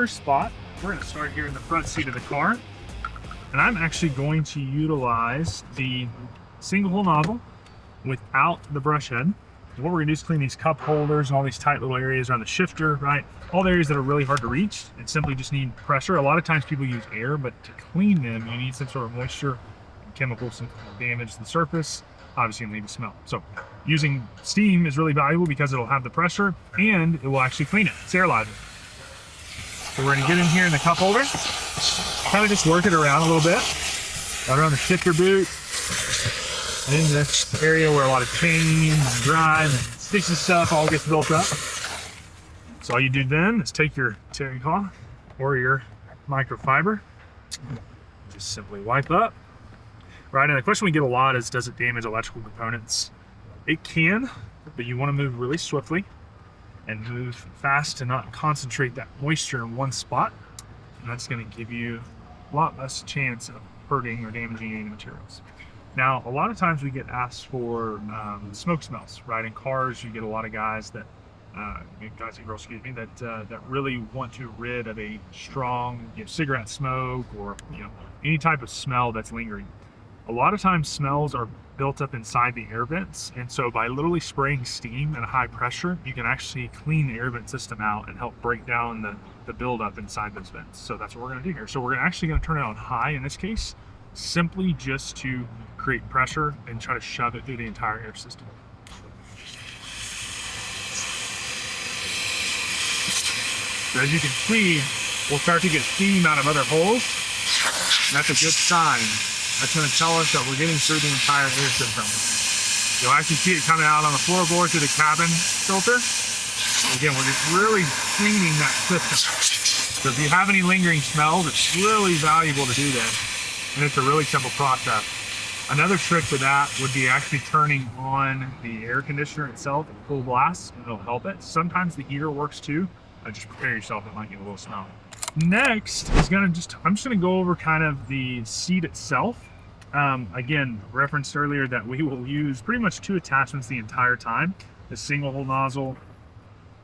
first spot, we're going to start here in the front seat of the car. And I'm actually going to utilize the single hole nozzle without the brush head. What we're gonna do is clean these cup holders and all these tight little areas around the shifter, right? All the areas that are really hard to reach and simply just need pressure. A lot of times people use air, but to clean them, you need some sort of moisture and chemicals to damage the surface, obviously, and leave a smell. So using steam is really valuable because it'll have the pressure and it will actually clean it. Sterilize it. So we're gonna get in here in the cup holder, kind of just work it around a little bit, right around the shifter boot, and in this area where a lot of chains and grime and sticky stuff all gets built up. So all you do then is take your terry cloth or your microfiber, just simply wipe up. Right, and the question we get a lot is, does it damage electrical components? It can, but you want to move really swiftly and move fast to not concentrate that moisture in one spot. And that's going to give you a lot less chance of hurting or damaging any materials. Now, a lot of times we get asked for smoke smells, right? In cars, you get a lot of guys that, guys and girls, excuse me, that really want to rid of a strong, cigarette smoke or any type of smell that's lingering. A lot of times smells are built up inside the air vents, and so by literally spraying steam at a high pressure, you can actually clean the air vent system out and help break down the buildup inside those vents. So that's what we're going to do here. So we're actually going to turn it on high in this case, simply just to create pressure and try to shove it through the entire air system. So as you can see, we'll start to get steam out of other holes. And that's a good sign. That's going to tell us that we're getting through the entire air system. You'll actually see it coming out on the floorboard through the cabin filter. Again, we're just really cleaning that system. So if you have any lingering smells, it's really valuable to do that. And it's a really simple process. Another trick to that would be actually turning on the air conditioner itself at full blast, and it'll help it. Sometimes the heater works too. Just prepare yourself, it might get a little smell. Next is I'm just gonna go over kind of the seat itself. Again, referenced earlier that we will use pretty much two attachments the entire time. The single hole nozzle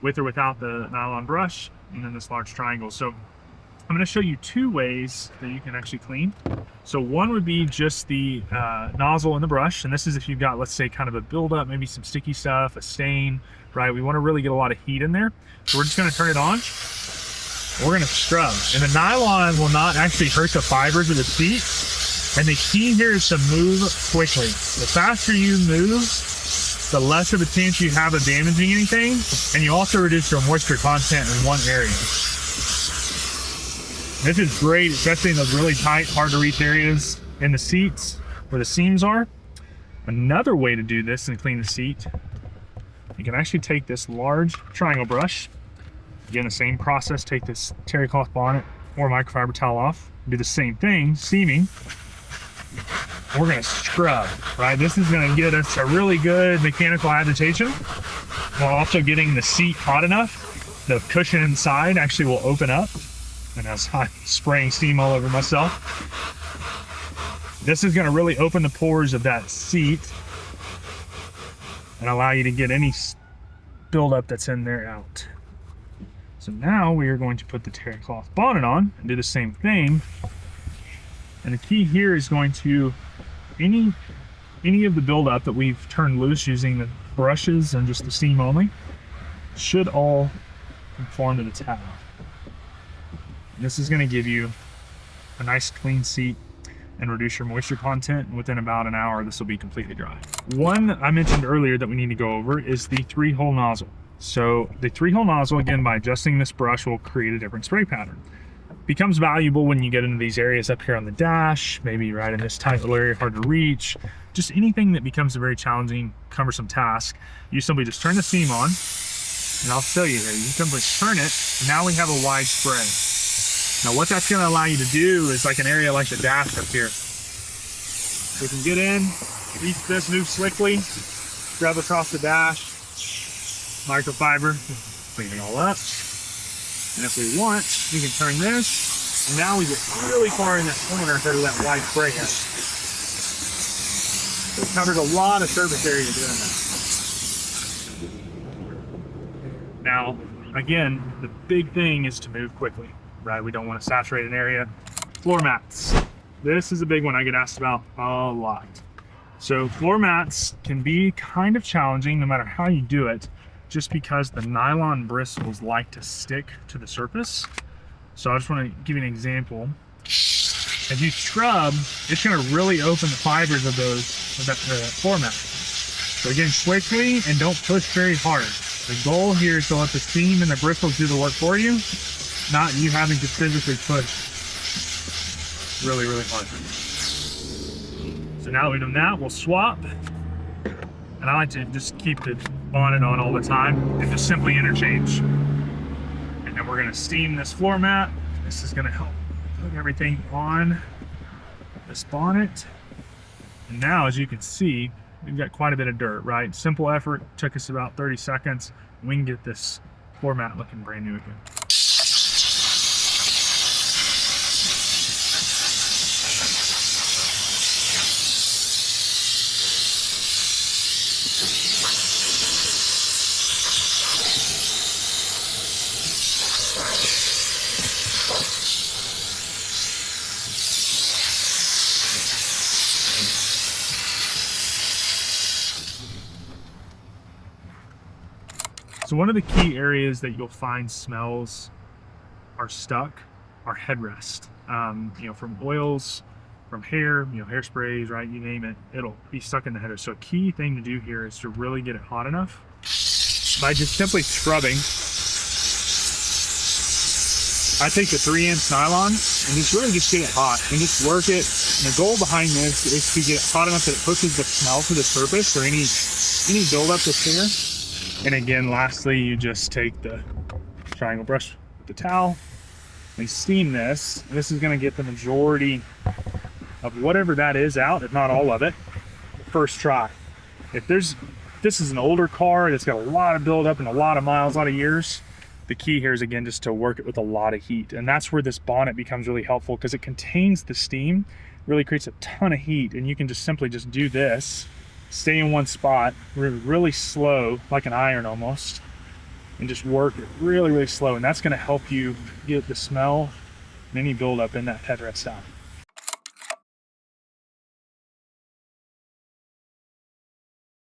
with or without the nylon brush, and then this large triangle. So I'm going to show you two ways that you can actually clean. So one would be just the nozzle and the brush, and this is if you've got, let's say, kind of a buildup, maybe some sticky stuff, a stain, right? We want to really get a lot of heat in there. So we're just going to turn it on. We're going to scrub, and the nylon will not actually hurt the fibers of the seat. And the key here is to move quickly. The faster you move, the less of a chance you have of damaging anything, and you also reduce your moisture content in one area. This is great, especially in those really tight, hard to reach areas in the seats where the seams are. Another way to do this and clean the seat, you can actually take this large triangle brush. Again, the same process, take this terry cloth bonnet or microfiber towel off, do the same thing, steaming. We're gonna scrub, right? This is gonna get us a really good mechanical agitation while also getting the seat hot enough. The cushion inside actually will open up. And as I'm spraying steam all over myself, this is going to really open the pores of that seat and allow you to get any buildup that's in there out. So now we are going to put the terry cloth bonnet on and do the same thing. And the key here is going to, any of the buildup that we've turned loose using the brushes and just the steam only, should all conform to the towel. This is going to give you a nice clean seat and reduce your moisture content. And within about an hour, this will be completely dry. One I mentioned earlier that we need to go over is the 3-hole nozzle. So the 3-hole nozzle, again, by adjusting this brush, will create a different spray pattern. Becomes valuable when you get into these areas up here on the dash, maybe right in this tight little area, hard to reach, just anything that becomes a very challenging, cumbersome task. You simply just turn the steam on, and I'll show you here. You simply turn it, and now we have a wide spray. Now what that's going to allow you to do is like an area like the dash up here. We can get in, reach this, move slickly, grab across the dash, microfiber, clean it all up. And if we want, we can turn this, and now we get really far in that corner instead of that wide spray head. So it covers a lot of surface area doing that. Now, again, the big thing is to move quickly. right? We don't want to saturate an area. Floor mats. This is a big one I get asked about a lot. So floor mats can be kind of challenging no matter how you do it, just because the nylon bristles like to stick to the surface. So I just want to give you an example. If you scrub, it's going to really open the fibers of that floor mat. So again, quickly and don't push very hard. The goal here is to let the steam and the bristles do the work for you, not you having to physically push really, really hard. So now that we've done that, we'll swap. And I like to just keep the bonnet on all the time and just simply interchange. And then we're gonna steam this floor mat. This is gonna help put everything on this bonnet. And now, as you can see, we've got quite a bit of dirt, right? Simple effort, took us about 30 seconds. We can get this floor mat looking brand new again. So one of the key areas that you'll find smells are stuck are headrest. From oils, from hair, hairsprays, right? You name it, it'll be stuck in the headrest. So a key thing to do here is to really get it hot enough by just simply scrubbing. I take the 3-inch nylon and just really just get it hot and just work it. And the goal behind this is to get it hot enough that it pushes the smell to the surface or any buildup that's here. And again, lastly, you just take the triangle brush with the towel and steam this. This is going to get the majority of whatever that is out, if not all of it, first try. If this is an older car that's got a lot of buildup and a lot of miles, a lot of years, the key here is, again, just to work it with a lot of heat. And that's where this bonnet becomes really helpful because it contains the steam, really creates a ton of heat, and you can just simply just do this. Stay in one spot, really slow, like an iron almost, and just work it really, really slow. And that's going to help you get the smell and any buildup in that headrest out.